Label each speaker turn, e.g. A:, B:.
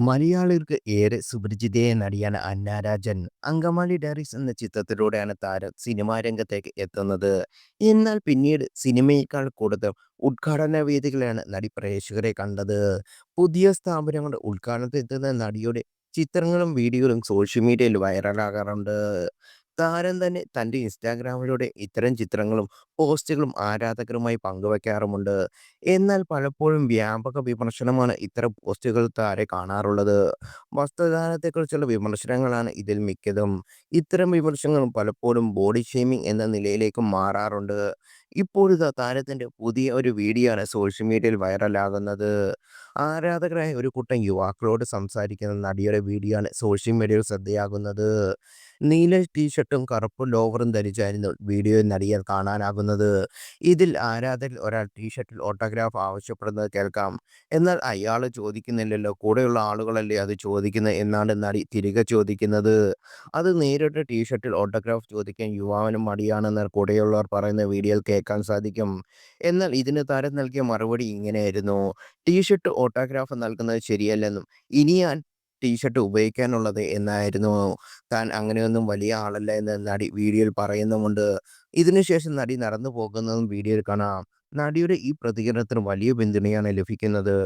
A: മലയാളികൾക്ക് ഏറെ സുപരിചിതയായ നടിയാണ് അന്ന രാജൻ. അങ്കമാലി ഡയറീസ് എന്ന ചിത്രത്തിലൂടെയാണ് താരം സിനിമാ രംഗത്തേക്ക് എത്തുന്നത്. എന്നാൽ പിന്നീട് സിനിമയേക്കാൾ കൂടുതൽ ഉദ്ഘാടന വേദികളിലാണ് നടി പ്രേക്ഷകരെ കണ്ടത്. പുതിയ സ്ഥാപനങ്ങളുടെ ഉദ്ഘാടനത്തിനെത്തുന്ന നടിയുടെ ചിത്രങ്ങളും വീഡിയോകളും സോഷ്യൽ മീഡിയയിൽ വൈറലാകാറുണ്ട്. താരം തന്നെ തൻ്റെ ഇൻസ്റ്റാഗ്രാമിലൂടെ ഇത്തരം ചിത്രങ്ങളും പോസ്റ്റുകളും ആരാധകരുമായി പങ്കുവെക്കാറുമുണ്ട്. എന്നാൽ പലപ്പോഴും വ്യാപക വിമർശനമാണ് ഇത്തരം പോസ്റ്റുകൾ താരെ കാണാറുള്ളത്. വസ്ത്രധാരണത്തെക്കുറിച്ചുള്ള വിമർശനങ്ങളാണ് ഇതിൽ മിക്കതും. ഇത്തരം വിമർശനങ്ങൾ പലപ്പോഴും ബോഡി ഷെയ്മിംഗ് എന്ന നിലയിലേക്കും മാറാറുണ്ട്. ഇപ്പോഴിതാ താരത്തിൻ്റെ പുതിയ ഒരു വീഡിയോ ആണ് സോഷ്യൽ മീഡിയയിൽ വൈറലാകുന്നത്. ആരാധകരായ ഒരു കൂട്ടം യുവാക്കളോട് സംസാരിക്കുന്ന നടിയുടെ വീഡിയോ ആണ് സോഷ്യൽ മീഡിയയിൽ ശ്രദ്ധയാകുന്നത്. നീല ടീഷർട്ടും കറുപ്പ് ലോവറും ധരിച്ചായിരുന്നു വീഡിയോയിൽ നടിയെ കാണാനാകുന്നത്. ഇതിൽ ആരാധകരിൽ ഒരാൾ ടീഷർട്ടിൽ ഓട്ടോഗ്രാഫ് ആവശ്യപ്പെടുന്നത് കേൾക്കാം. എന്നാൽ അയാൾ ചോദിക്കുന്നില്ലല്ലോ, കൂടെയുള്ള ആളുകളല്ലേ അത് ചോദിക്കുന്നത് എന്നാണ് നടി തിരികെ ചോദിക്കുന്നത്. അത് നേരിട്ട് ടീഷർട്ടിൽ ഓട്ടോഗ്രാഫ് ചോദിക്കാൻ യുവാവിന് മടിയാണെന്ന് കൂടെയുള്ളവർ പറയുന്ന വീഡിയോയിൽ കേൾക്കാൻ സാധിക്കും. എന്നാൽ ഇതിന് താരം നൽകിയ മറുപടി ഇങ്ങനെയായിരുന്നു: ടീഷർട്ട് ഓട്ടോഗ്രാഫ് നൽകുന്നത് ശരിയല്ലെന്നും ഇനി ഞാൻ ടീഷർട്ട് ഉപയോഗിക്കാനുള്ളത് എന്നായിരുന്നു. താൻ അങ്ങനെയൊന്നും വലിയ ആളല്ല എന്ന് നടി വീഡിയോയിൽ പറയുന്നുമുണ്ട്. ഇതിനുശേഷം നടി നടന്നു പോകുന്നതും വീഡിയോയിൽ കാണാം. നടിയുടെ ഈ പ്രതികരണത്തിന് വലിയ പിന്തുണയാണ് ലഭിക്കുന്നത്.